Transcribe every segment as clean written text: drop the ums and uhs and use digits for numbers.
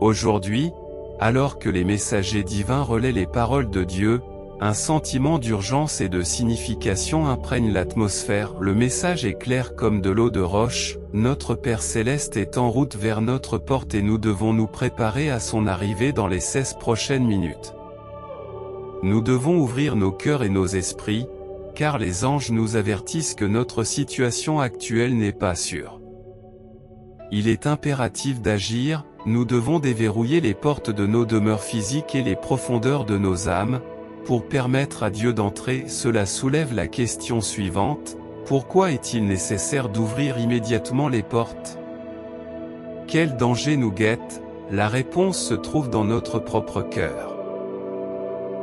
Aujourd'hui, alors que les messagers divins relaient les paroles de Dieu, un sentiment d'urgence et de signification imprègne l'atmosphère. Le message est clair comme de l'eau de roche, notre Père Céleste est en route vers notre porte et nous devons nous préparer à son arrivée dans les 16 prochaines minutes. Nous devons ouvrir nos cœurs et nos esprits, car les anges nous avertissent que notre situation actuelle n'est pas sûre. Il est impératif d'agir, nous devons déverrouiller les portes de nos demeures physiques et les profondeurs de nos âmes, pour permettre à Dieu d'entrer. Cela soulève la question suivante: pourquoi est-il nécessaire d'ouvrir immédiatement les portes? Quel danger nous guette? La réponse se trouve dans notre propre cœur.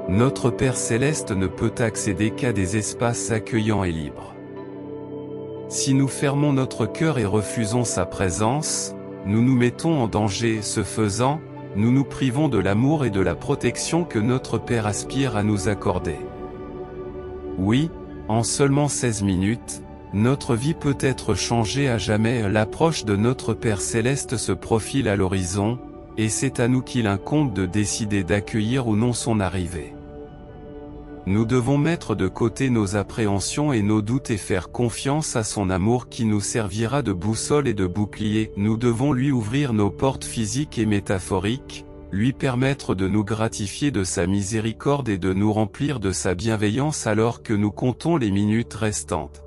Notre Père Céleste ne peut accéder qu'à des espaces accueillants et libres. Si nous fermons notre cœur et refusons sa présence, nous nous mettons en danger. Ce faisant, nous nous privons de l'amour et de la protection que notre Père aspire à nous accorder. Oui, en seulement 16 minutes, notre vie peut être changée à jamais. L'approche de notre Père Céleste se profile à l'horizon, et c'est à nous qu'il incombe de décider d'accueillir ou non son arrivée. Nous devons mettre de côté nos appréhensions et nos doutes et faire confiance à son amour qui nous servira de boussole et de bouclier. Nous devons lui ouvrir nos portes physiques et métaphoriques, lui permettre de nous gratifier de sa miséricorde et de nous remplir de sa bienveillance alors que nous comptons les minutes restantes.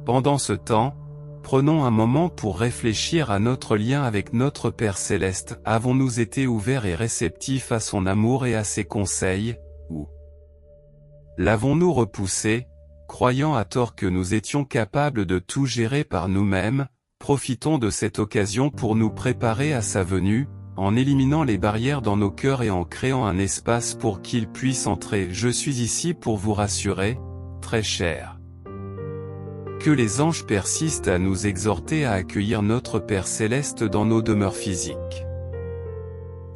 Pendant ce temps, prenons un moment pour réfléchir à notre lien avec notre Père Céleste. Avons-nous été ouverts et réceptifs à son amour et à ses conseils, ou l'avons-nous repoussé, croyant à tort que nous étions capables de tout gérer par nous-mêmes? Profitons de cette occasion pour nous préparer à sa venue, en éliminant les barrières dans nos cœurs et en créant un espace pour qu'il puisse entrer. Je suis ici pour vous rassurer, très cher. Que les anges persistent à nous exhorter à accueillir notre Père Céleste dans nos demeures physiques.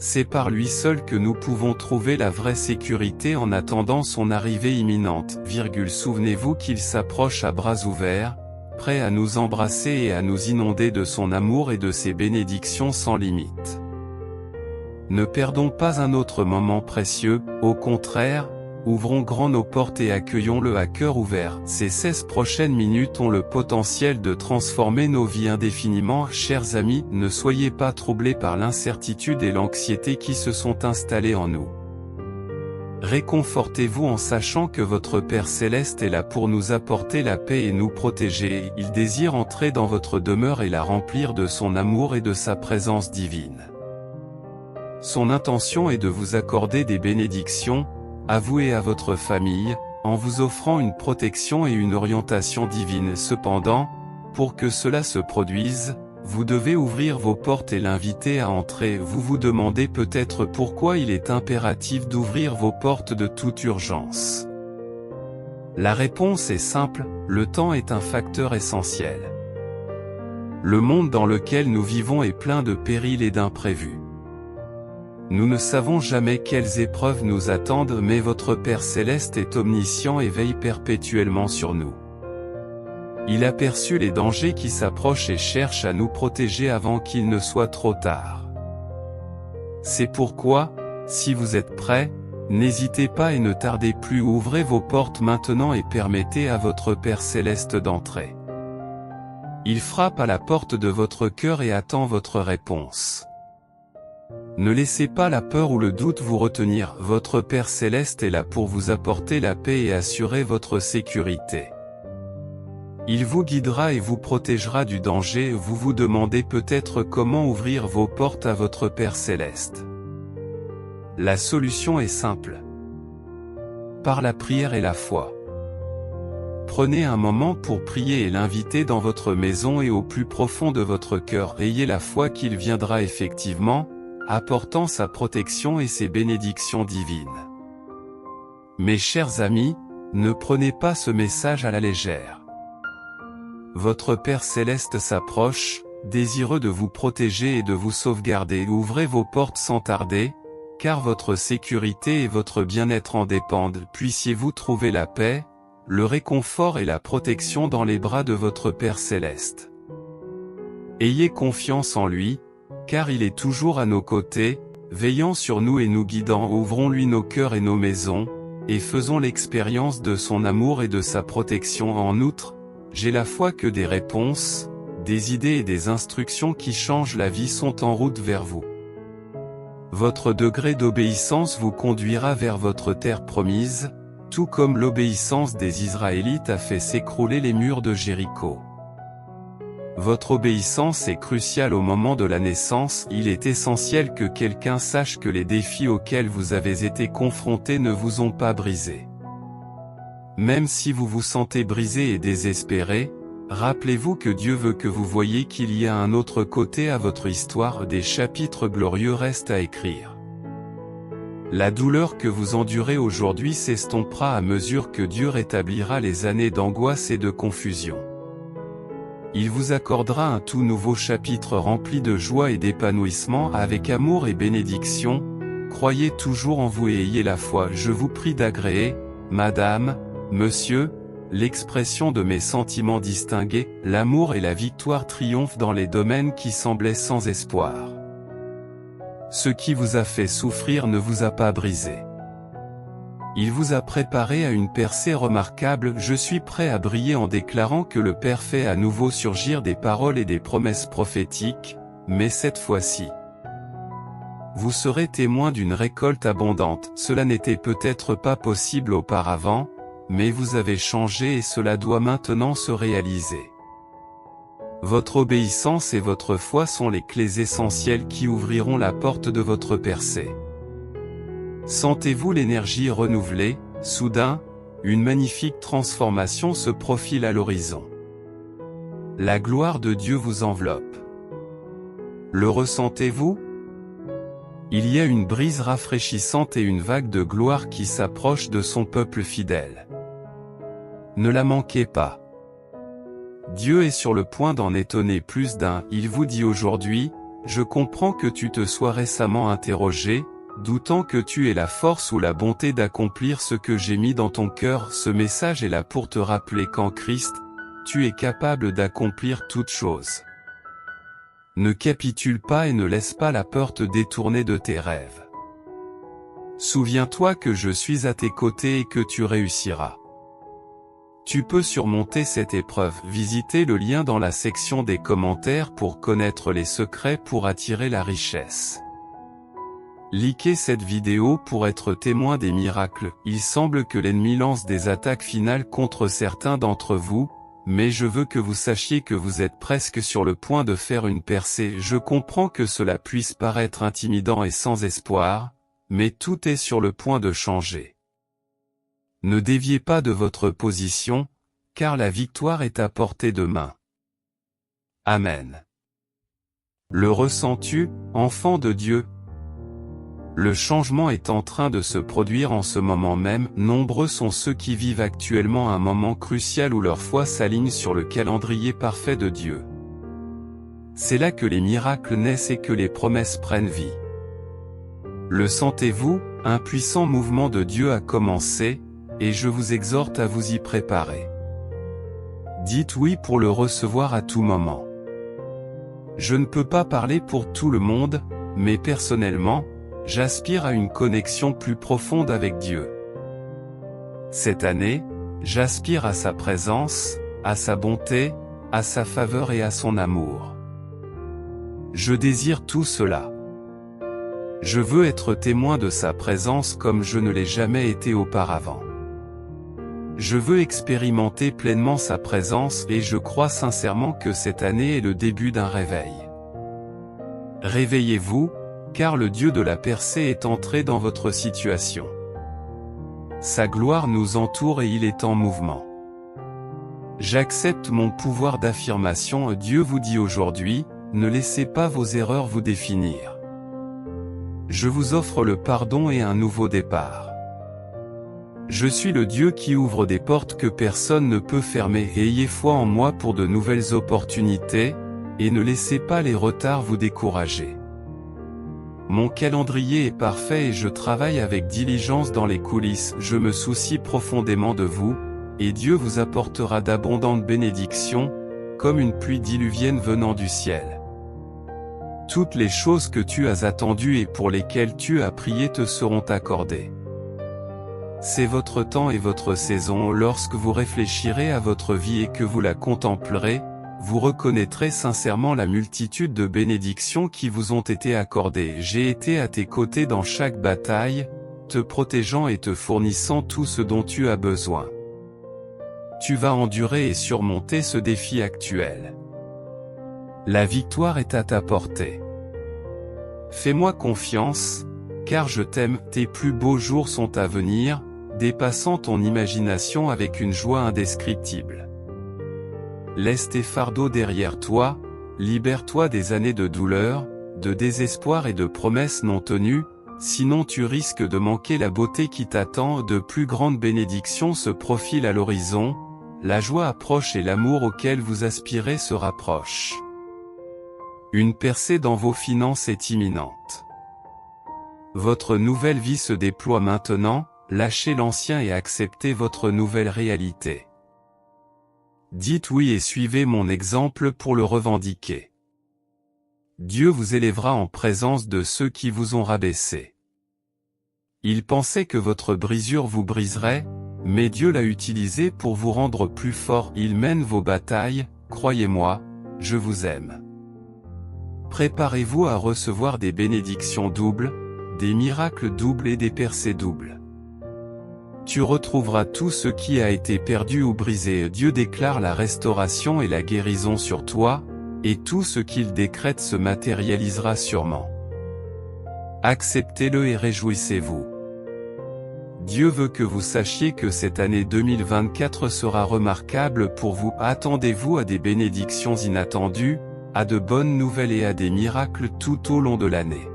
C'est par lui seul que nous pouvons trouver la vraie sécurité en attendant son arrivée imminente. Souvenez-vous qu'il s'approche à bras ouverts, prêt à nous embrasser et à nous inonder de son amour et de ses bénédictions sans limite. Ne perdons pas un autre moment précieux, au contraire, ouvrons grand nos portes et accueillons-le à cœur ouvert. Ces 16 prochaines minutes ont le potentiel de transformer nos vies indéfiniment. Chers amis, ne soyez pas troublés par l'incertitude et l'anxiété qui se sont installées en nous. Réconfortez-vous en sachant que votre Père Céleste est là pour nous apporter la paix et nous protéger. Il désire entrer dans votre demeure et la remplir de son amour et de sa présence divine. Son intention est de vous accorder des bénédictions, à vous et à votre famille, en vous offrant une protection et une orientation divine. Cependant, pour que cela se produise, vous devez ouvrir vos portes et l'inviter à entrer. Vous vous demandez peut-être pourquoi il est impératif d'ouvrir vos portes de toute urgence. La réponse est simple, le temps est un facteur essentiel. Le monde dans lequel nous vivons est plein de périls et d'imprévus. Nous ne savons jamais quelles épreuves nous attendent, mais votre Père Céleste est omniscient et veille perpétuellement sur nous. Il aperçut les dangers qui s'approchent et cherche à nous protéger avant qu'il ne soit trop tard. C'est pourquoi, si vous êtes prêts, n'hésitez pas et ne tardez plus, ouvrez vos portes maintenant et permettez à votre Père Céleste d'entrer. Il frappe à la porte de votre cœur et attend votre réponse. Ne laissez pas la peur ou le doute vous retenir. Votre Père Céleste est là pour vous apporter la paix et assurer votre sécurité. Il vous guidera et vous protégera du danger. Vous vous demandez peut-être comment ouvrir vos portes à votre Père Céleste. La solution est simple. Par la prière et la foi. Prenez un moment pour prier et l'inviter dans votre maison et au plus profond de votre cœur. Ayez la foi qu'il viendra effectivement, apportant sa protection et ses bénédictions divines. Mes chers amis, ne prenez pas ce message à la légère. Votre Père Céleste s'approche, désireux de vous protéger et de vous sauvegarder. Ouvrez vos portes sans tarder, car votre sécurité et votre bien-être en dépendent. Puissiez-vous trouver la paix, le réconfort et la protection dans les bras de votre Père Céleste. Ayez confiance en lui, car il est toujours à nos côtés, veillant sur nous et nous guidant. Ouvrons-lui nos cœurs et nos maisons, et faisons l'expérience de son amour et de sa protection. En outre, j'ai la foi que des réponses, des idées et des instructions qui changent la vie sont en route vers vous. Votre degré d'obéissance vous conduira vers votre terre promise, tout comme l'obéissance des Israélites a fait s'écrouler les murs de Jéricho. Votre obéissance est cruciale au moment de la naissance. Il est essentiel que quelqu'un sache que les défis auxquels vous avez été confrontés ne vous ont pas brisé. Même si vous vous sentez brisé et désespéré, rappelez-vous que Dieu veut que vous voyiez qu'il y a un autre côté à votre histoire. Des chapitres glorieux restent à écrire. La douleur que vous endurez aujourd'hui s'estompera à mesure que Dieu rétablira les années d'angoisse et de confusion. Il vous accordera un tout nouveau chapitre rempli de joie et d'épanouissement avec amour et bénédiction. Croyez toujours en vous et ayez la foi. Je vous prie d'agréer, Madame, Monsieur, l'expression de mes sentiments distingués. L'amour et la victoire triomphent dans les domaines qui semblaient sans espoir. Ce qui vous a fait souffrir ne vous a pas brisé. Il vous a préparé à une percée remarquable. Je suis prêt à briller en déclarant que le Père fait à nouveau surgir des paroles et des promesses prophétiques, mais cette fois-ci, vous serez témoin d'une récolte abondante. Cela n'était peut-être pas possible auparavant, mais vous avez changé et cela doit maintenant se réaliser. Votre obéissance et votre foi sont les clés essentielles qui ouvriront la porte de votre percée. Sentez-vous l'énergie renouvelée? Soudain, une magnifique transformation se profile à l'horizon. La gloire de Dieu vous enveloppe. Le ressentez-vous? Il y a une brise rafraîchissante et une vague de gloire qui s'approche de son peuple fidèle. Ne la manquez pas. Dieu est sur le point d'en étonner plus d'un. Il vous dit aujourd'hui, je comprends que tu te sois récemment interrogé, doutant que tu aies la force ou la bonté d'accomplir ce que j'ai mis dans ton cœur. Ce message est là pour te rappeler qu'en Christ, tu es capable d'accomplir toutes choses. Ne capitule pas et ne laisse pas la peur te détourner de tes rêves. Souviens-toi que je suis à tes côtés et que tu réussiras. Tu peux surmonter cette épreuve. Visitez le lien dans la section des commentaires pour connaître les secrets pour attirer la richesse. Likez cette vidéo pour être témoin des miracles. Il semble que l'ennemi lance des attaques finales contre certains d'entre vous, mais je veux que vous sachiez que vous êtes presque sur le point de faire une percée. Je comprends que cela puisse paraître intimidant et sans espoir, mais tout est sur le point de changer. Ne déviez pas de votre position, car la victoire est à portée de main. Amen. Le ressens-tu, enfant de Dieu? Le changement est en train de se produire en ce moment même. Nombreux sont ceux qui vivent actuellement un moment crucial où leur foi s'aligne sur le calendrier parfait de Dieu. C'est là que les miracles naissent et que les promesses prennent vie. Le sentez-vous? Un puissant mouvement de Dieu a commencé, et je vous exhorte à vous y préparer. Dites oui pour le recevoir à tout moment. Je ne peux pas parler pour tout le monde, mais personnellement, j'aspire à une connexion plus profonde avec Dieu. Cette année, j'aspire à sa présence, à sa bonté, à sa faveur et à son amour. Je désire tout cela. Je veux être témoin de sa présence comme je ne l'ai jamais été auparavant. Je veux expérimenter pleinement sa présence et je crois sincèrement que cette année est le début d'un réveil. Réveillez-vous, car le Dieu de la percée est entré dans votre situation. Sa gloire nous entoure et il est en mouvement. J'accepte mon pouvoir d'affirmation. Dieu vous dit aujourd'hui, ne laissez pas vos erreurs vous définir. Je vous offre le pardon et un nouveau départ. Je suis le Dieu qui ouvre des portes que personne ne peut fermer. Ayez foi en moi pour de nouvelles opportunités, et ne laissez pas les retards vous décourager. Mon calendrier est parfait et je travaille avec diligence dans les coulisses. Je me soucie profondément de vous, et Dieu vous apportera d'abondantes bénédictions, comme une pluie diluvienne venant du ciel. Toutes les choses que tu as attendues et pour lesquelles tu as prié te seront accordées. C'est votre temps et votre saison. Lorsque vous réfléchirez à votre vie et que vous la contemplerez, vous reconnaîtrez sincèrement la multitude de bénédictions qui vous ont été accordées. J'ai été à tes côtés dans chaque bataille, te protégeant et te fournissant tout ce dont tu as besoin. Tu vas endurer et surmonter ce défi actuel. La victoire est à ta portée. Fais-moi confiance, car je t'aime. Tes plus beaux jours sont à venir, dépassant ton imagination avec une joie indescriptible. Laisse tes fardeaux derrière toi, libère-toi des années de douleur, de désespoir et de promesses non tenues, sinon tu risques de manquer la beauté qui t'attend. De plus grandes bénédictions se profilent à l'horizon, la joie approche et l'amour auquel vous aspirez se rapproche. Une percée dans vos finances est imminente. Votre nouvelle vie se déploie maintenant, lâchez l'ancien et acceptez votre nouvelle réalité. Dites oui et suivez mon exemple pour le revendiquer. Dieu vous élèvera en présence de ceux qui vous ont rabaissé. Ils pensaient que votre brisure vous briserait, mais Dieu l'a utilisé pour vous rendre plus fort. Il mène vos batailles, croyez-moi, je vous aime. Préparez-vous à recevoir des bénédictions doubles, des miracles doubles et des percées doubles. Tu retrouveras tout ce qui a été perdu ou brisé. Dieu déclare la restauration et la guérison sur toi, et tout ce qu'il décrète se matérialisera sûrement. Acceptez-le et réjouissez-vous. Dieu veut que vous sachiez que cette année 2024 sera remarquable pour vous. Attendez-vous à des bénédictions inattendues, à de bonnes nouvelles et à des miracles tout au long de l'année.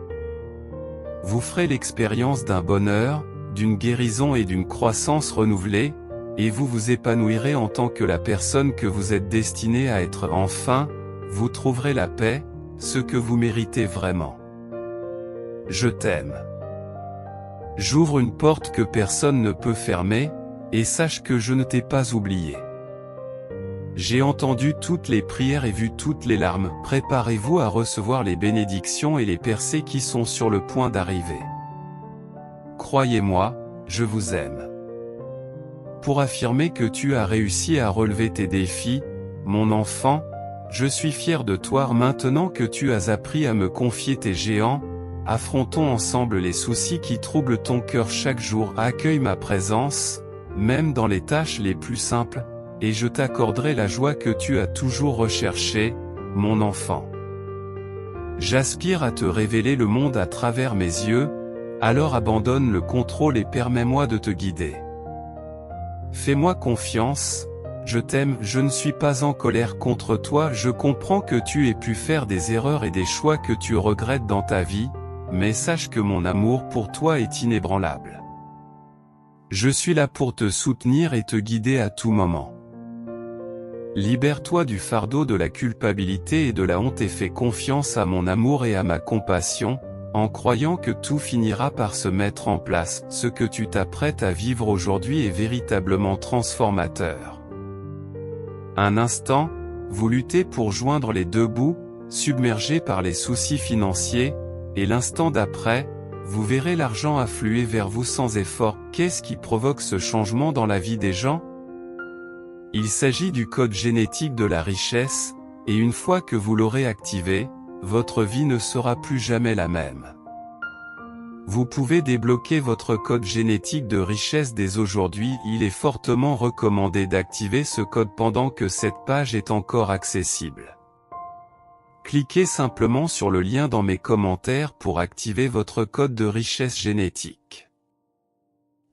Vous ferez l'expérience d'un bonheur, d'une guérison et d'une croissance renouvelée, et vous vous épanouirez en tant que la personne que vous êtes destiné à être. Enfin, vous trouverez la paix, ce que vous méritez vraiment. Je t'aime. J'ouvre une porte que personne ne peut fermer, et sache que je ne t'ai pas oublié. J'ai entendu toutes les prières et vu toutes les larmes. Préparez-vous à recevoir les bénédictions et les percées qui sont sur le point d'arriver. Croyez-moi, je vous aime. Pour affirmer que tu as réussi à relever tes défis, mon enfant, je suis fier de toi. Maintenant que tu as appris à me confier tes géants, affrontons ensemble les soucis qui troublent ton cœur chaque jour. Accueille ma présence, même dans les tâches les plus simples, et je t'accorderai la joie que tu as toujours recherchée, mon enfant. J'aspire à te révéler le monde à travers mes yeux, alors abandonne le contrôle et permets-moi de te guider. Fais-moi confiance, je t'aime, je ne suis pas en colère contre toi. Je comprends que tu aies pu faire des erreurs et des choix que tu regrettes dans ta vie, mais sache que mon amour pour toi est inébranlable. Je suis là pour te soutenir et te guider à tout moment. Libère-toi du fardeau de la culpabilité et de la honte et fais confiance à mon amour et à ma compassion, en croyant que tout finira par se mettre en place. Ce que tu t'apprêtes à vivre aujourd'hui est véritablement transformateur. Un instant, vous luttez pour joindre les deux bouts, submergé par les soucis financiers, et l'instant d'après, vous verrez l'argent affluer vers vous sans effort. Qu'est-ce qui provoque ce changement dans la vie des gens ? Il s'agit du code génétique de la richesse, et une fois que vous l'aurez activé, votre vie ne sera plus jamais la même. Vous pouvez débloquer votre code génétique de richesse dès aujourd'hui. Il est fortement recommandé d'activer ce code pendant que cette page est encore accessible. Cliquez simplement sur le lien dans mes commentaires pour activer votre code de richesse génétique.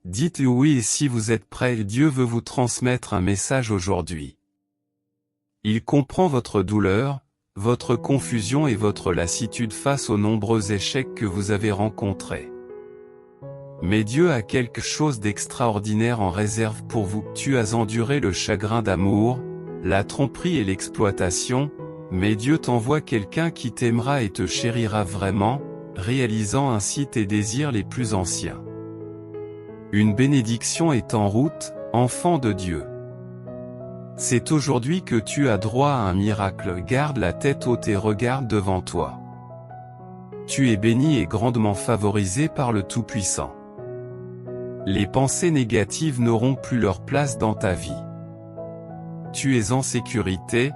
Dites oui et si vous êtes prêt, Dieu veut vous transmettre un message aujourd'hui. Il comprend votre douleur, votre confusion et votre lassitude face aux nombreux échecs que vous avez rencontrés. Mais Dieu a quelque chose d'extraordinaire en réserve pour vous. Tu as enduré le chagrin d'amour, la tromperie et l'exploitation, mais Dieu t'envoie quelqu'un qui t'aimera et te chérira vraiment, réalisant ainsi tes désirs les plus anciens. Une bénédiction est en route, enfant de Dieu. C'est aujourd'hui que tu as droit à un miracle. Garde la tête haute et regarde devant toi. Tu es béni et grandement favorisé par le Tout-Puissant. Les pensées négatives n'auront plus leur place dans ta vie. Tu es en sécurité,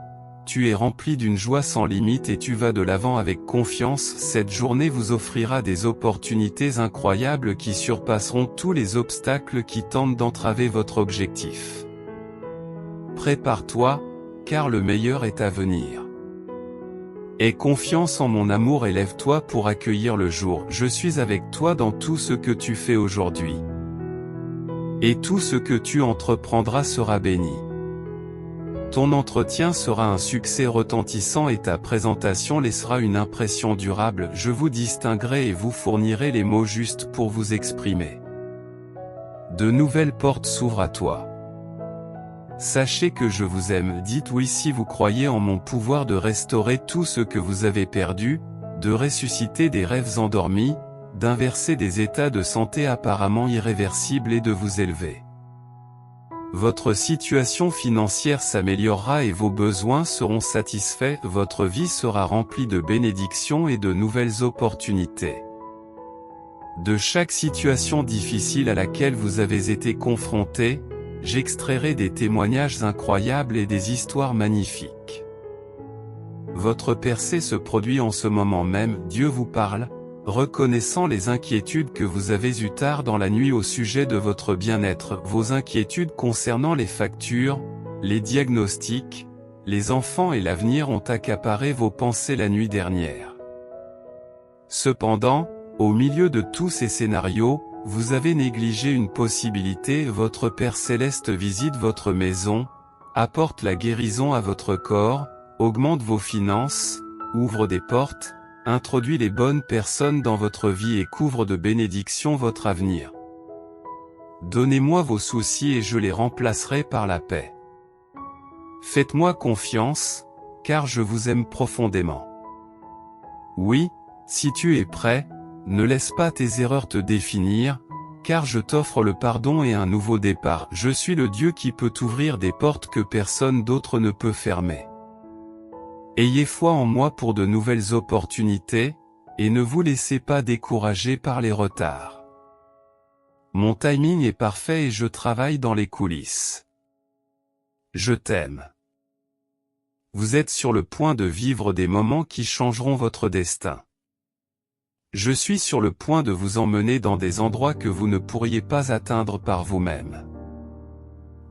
tu es rempli d'une joie sans limite et tu vas de l'avant avec confiance. Cette journée vous offrira des opportunités incroyables qui surpasseront tous les obstacles qui tentent d'entraver votre objectif. Prépare-toi, car le meilleur est à venir. Aie confiance en mon amour et lève-toi pour accueillir le jour. Je suis avec toi dans tout ce que tu fais aujourd'hui. Et tout ce que tu entreprendras sera béni. Ton entretien sera un succès retentissant et ta présentation laissera une impression durable. Je vous distinguerai et vous fournirai les mots justes pour vous exprimer. De nouvelles portes s'ouvrent à toi. Sachez que je vous aime. Dites oui si vous croyez en mon pouvoir de restaurer tout ce que vous avez perdu, de ressusciter des rêves endormis, d'inverser des états de santé apparemment irréversibles et de vous élever. Votre situation financière s'améliorera et vos besoins seront satisfaits. Votre vie sera remplie de bénédictions et de nouvelles opportunités. De chaque situation difficile à laquelle vous avez été confronté, j'extrairai des témoignages incroyables et des histoires magnifiques. Votre percée se produit en ce moment même. Dieu vous parle, reconnaissant les inquiétudes que vous avez eues tard dans la nuit au sujet de votre bien-être, vos inquiétudes concernant les factures, les diagnostics, les enfants et l'avenir ont accaparé vos pensées la nuit dernière. Cependant, au milieu de tous ces scénarios, vous avez négligé une possibilité. Votre Père Céleste visite votre maison, apporte la guérison à votre corps, augmente vos finances, ouvre des portes, introduit les bonnes personnes dans votre vie et couvre de bénédictions votre avenir. Donnez-moi vos soucis et je les remplacerai par la paix. Faites-moi confiance, car je vous aime profondément. Oui, si tu es prêt, ne laisse pas tes erreurs te définir, car je t'offre le pardon et un nouveau départ. Je suis le Dieu qui peut ouvrir des portes que personne d'autre ne peut fermer. Ayez foi en moi pour de nouvelles opportunités, et ne vous laissez pas décourager par les retards. Mon timing est parfait et je travaille dans les coulisses. Je t'aime. Vous êtes sur le point de vivre des moments qui changeront votre destin. Je suis sur le point de vous emmener dans des endroits que vous ne pourriez pas atteindre par vous-même.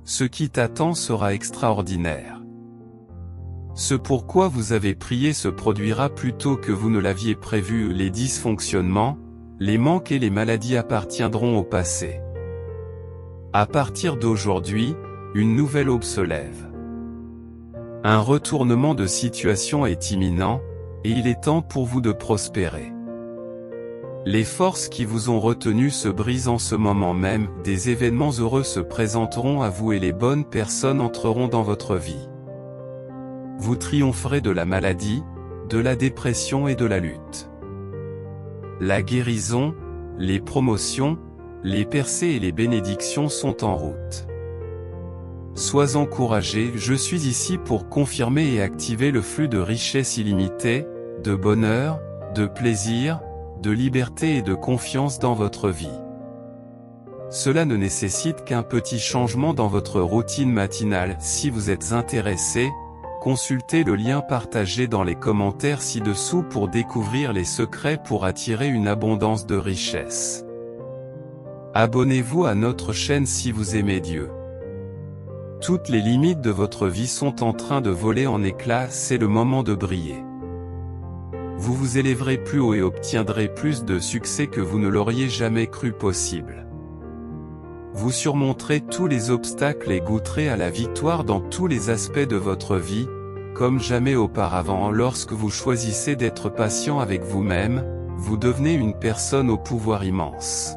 Ce qui t'attend sera extraordinaire. Ce pourquoi vous avez prié se produira plus tôt que vous ne l'aviez prévu. Les dysfonctionnements, les manques et les maladies appartiendront au passé. À partir d'aujourd'hui, une nouvelle aube se lève. Un retournement de situation est imminent, et il est temps pour vous de prospérer. Les forces qui vous ont retenu se brisent en ce moment même. Des événements heureux se présenteront à vous et les bonnes personnes entreront dans votre vie. Vous triompherez de la maladie, de la dépression et de la lutte. La guérison, les promotions, les percées et les bénédictions sont en route. Sois encouragé, je suis ici pour confirmer et activer le flux de richesses illimitées, de bonheur, de plaisir, de liberté et de confiance dans votre vie. Cela ne nécessite qu'un petit changement dans votre routine matinale. Si vous êtes intéressé, consultez le lien partagé dans les commentaires ci-dessous pour découvrir les secrets pour attirer une abondance de richesses. Abonnez-vous à notre chaîne si vous aimez Dieu. Toutes les limites de votre vie sont en train de voler en éclats, c'est le moment de briller. Vous vous élèverez plus haut et obtiendrez plus de succès que vous ne l'auriez jamais cru possible. Vous surmonterez tous les obstacles et goûterez à la victoire dans tous les aspects de votre vie, comme jamais auparavant. Lorsque vous choisissez d'être patient avec vous-même, vous devenez une personne au pouvoir immense.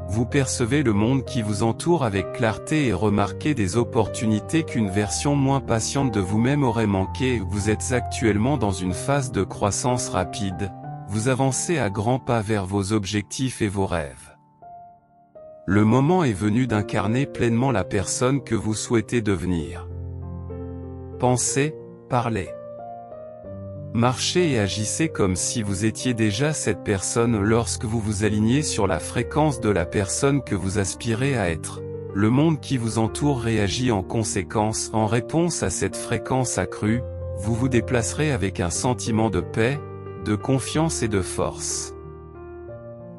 Vous percevez le monde qui vous entoure avec clarté et remarquez des opportunités qu'une version moins patiente de vous-même aurait manqué. Vous êtes actuellement dans une phase de croissance rapide, vous avancez à grands pas vers vos objectifs et vos rêves. Le moment est venu d'incarner pleinement la personne que vous souhaitez devenir. Pensez, parlez. Marchez et agissez comme si vous étiez déjà cette personne lorsque vous vous alignez sur la fréquence de la personne que vous aspirez à être. Le monde qui vous entoure réagit en conséquence. En réponse à cette fréquence accrue, vous vous déplacerez avec un sentiment de paix, de confiance et de force.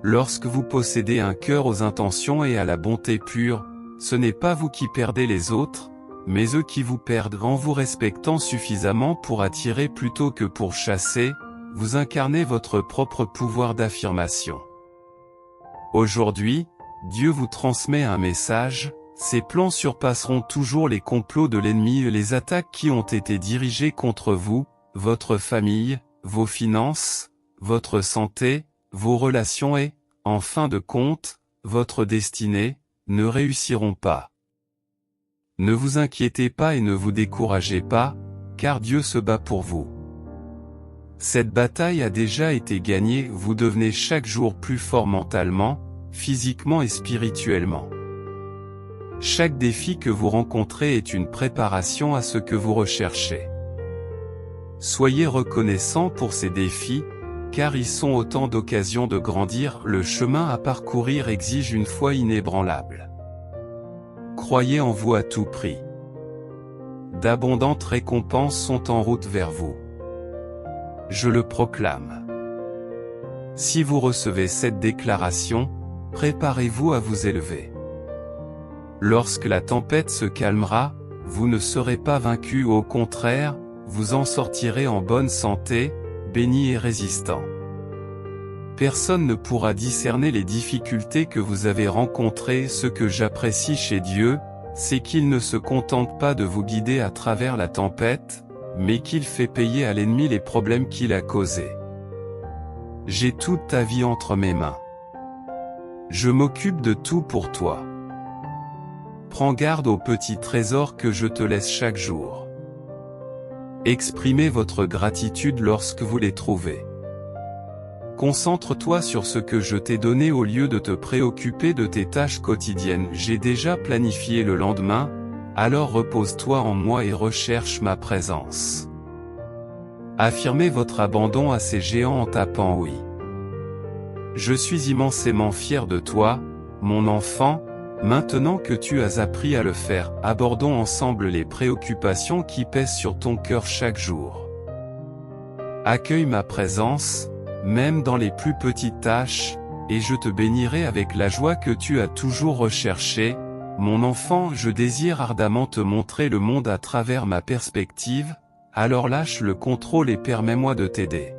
Lorsque vous possédez un cœur aux intentions et à la bonté pure, ce n'est pas vous qui perdez les autres, mais eux qui vous perdent en vous respectant suffisamment pour attirer plutôt que pour chasser. Vous incarnez votre propre pouvoir d'affirmation. Aujourd'hui, Dieu vous transmet un message: ses plans surpasseront toujours les complots de l'ennemi et les attaques qui ont été dirigées contre vous, votre famille, vos finances, votre santé, vos relations et, en fin de compte, votre destinée, ne réussiront pas. Ne vous inquiétez pas et ne vous découragez pas, car Dieu se bat pour vous. Cette bataille a déjà été gagnée, vous devenez chaque jour plus fort mentalement, physiquement et spirituellement. Chaque défi que vous rencontrez est une préparation à ce que vous recherchez. Soyez reconnaissants pour ces défis, car ils sont autant d'occasions de grandir. Le chemin à parcourir exige une foi inébranlable. Croyez en vous à tout prix. D'abondantes récompenses sont en route vers vous. Je le proclame. Si vous recevez cette déclaration, préparez-vous à vous élever. Lorsque la tempête se calmera, vous ne serez pas vaincu, au contraire, vous en sortirez en bonne santé, béni et résistant. Personne ne pourra discerner les difficultés que vous avez rencontrées. Ce que j'apprécie chez Dieu, c'est qu'il ne se contente pas de vous guider à travers la tempête, mais qu'il fait payer à l'ennemi les problèmes qu'il a causés. J'ai toute ta vie entre mes mains. Je m'occupe de tout pour toi. Prends garde aux petits trésors que je te laisse chaque jour. Exprimez votre gratitude lorsque vous les trouvez. Concentre-toi sur ce que je t'ai donné au lieu de te préoccuper de tes tâches quotidiennes. J'ai déjà planifié le lendemain, alors repose-toi en moi et recherche ma présence. Affirmez votre abandon à ces géants en tapant oui. Je suis immensément fier de toi, mon enfant, maintenant que tu as appris à le faire. Abordons ensemble les préoccupations qui pèsent sur ton cœur chaque jour. Accueille ma présence, même dans les plus petites tâches, et je te bénirai avec la joie que tu as toujours recherchée. Mon enfant, je désire ardemment te montrer le monde à travers ma perspective, alors lâche le contrôle et permets-moi de t'aider.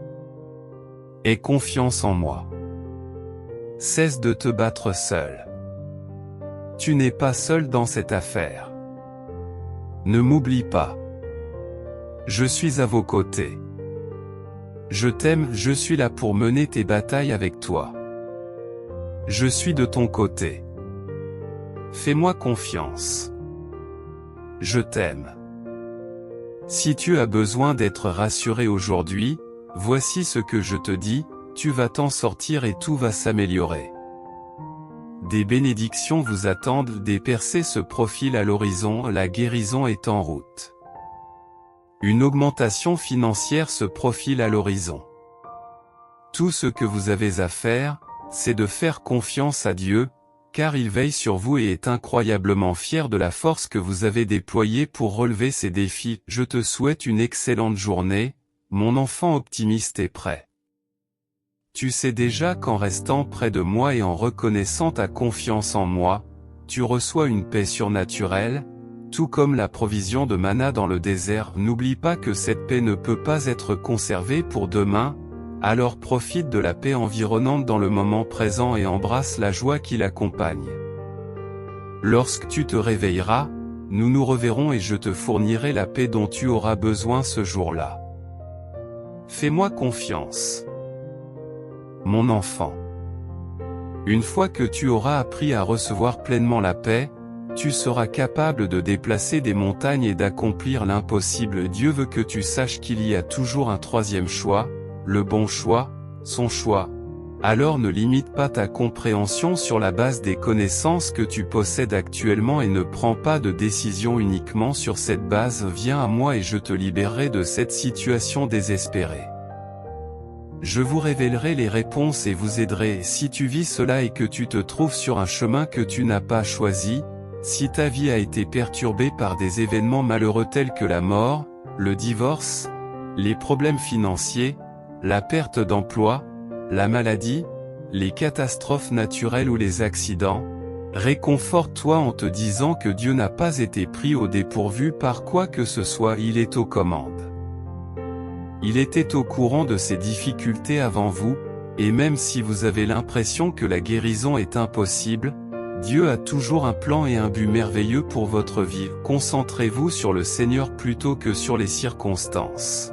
Aie confiance en moi. Cesse de te battre seul. Tu n'es pas seul dans cette affaire. Ne m'oublie pas. Je suis à vos côtés. Je t'aime, je suis là pour mener tes batailles avec toi. Je suis de ton côté. Fais-moi confiance. Je t'aime. Si tu as besoin d'être rassuré aujourd'hui, voici ce que je te dis, tu vas t'en sortir et tout va s'améliorer. Des bénédictions vous attendent, des percées se profilent à l'horizon, la guérison est en route. Une augmentation financière se profile à l'horizon. Tout ce que vous avez à faire, c'est de faire confiance à Dieu, car il veille sur vous et est incroyablement fier de la force que vous avez déployée pour relever ces défis. Je te souhaite une excellente journée, mon enfant optimiste et prêt. Tu sais déjà qu'en restant près de moi et en reconnaissant ta confiance en moi, tu reçois une paix surnaturelle, tout comme la provision de manna dans le désert. N'oublie pas que cette paix ne peut pas être conservée pour demain, alors profite de la paix environnante dans le moment présent et embrasse la joie qui l'accompagne. Lorsque tu te réveilleras, nous nous reverrons et je te fournirai la paix dont tu auras besoin ce jour-là. Fais-moi confiance. Mon enfant. Une fois que tu auras appris à recevoir pleinement la paix, tu seras capable de déplacer des montagnes et d'accomplir l'impossible. Dieu veut que tu saches qu'il y a toujours un troisième choix, le bon choix, son choix. alors ne limite pas ta compréhension sur la base des connaissances que tu possèdes actuellement et ne prends pas de décision uniquement sur cette base. Viens à moi et je te libérerai de cette situation désespérée. Je vous révélerai les réponses et vous aiderai. Si tu vis cela et que tu te trouves sur un chemin que tu n'as pas choisi, si ta vie a été perturbée par des événements malheureux tels que la mort, le divorce, les problèmes financiers, la perte d'emploi, la maladie, les catastrophes naturelles ou les accidents, réconforte-toi en te disant que Dieu n'a pas été pris au dépourvu par quoi que ce soit, il est aux commandes. Il était au courant de ces difficultés avant vous, et même si vous avez l'impression que la guérison est impossible, Dieu a toujours un plan et un but merveilleux pour votre vie. Concentrez-vous sur le Seigneur plutôt que sur les circonstances.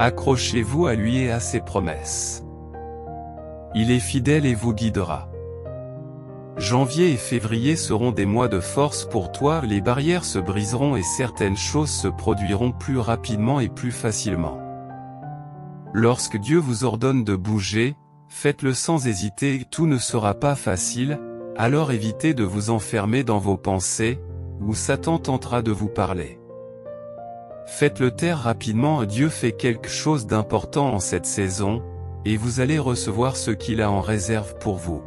Accrochez-vous à lui et à ses promesses. Il est fidèle et vous guidera. Janvier et février seront des mois de force pour toi, les barrières se briseront et certaines choses se produiront plus rapidement et plus facilement. Lorsque Dieu vous ordonne de bouger, faites-le sans hésiter, tout ne sera pas facile, alors évitez de vous enfermer dans vos pensées, où Satan tentera de vous parler. Faites-le taire rapidement, Dieu fait quelque chose d'important en cette saison, et vous allez recevoir ce qu'il a en réserve pour vous.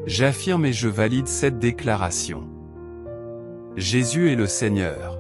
J'affirme et je valide cette déclaration. Jésus est le Seigneur.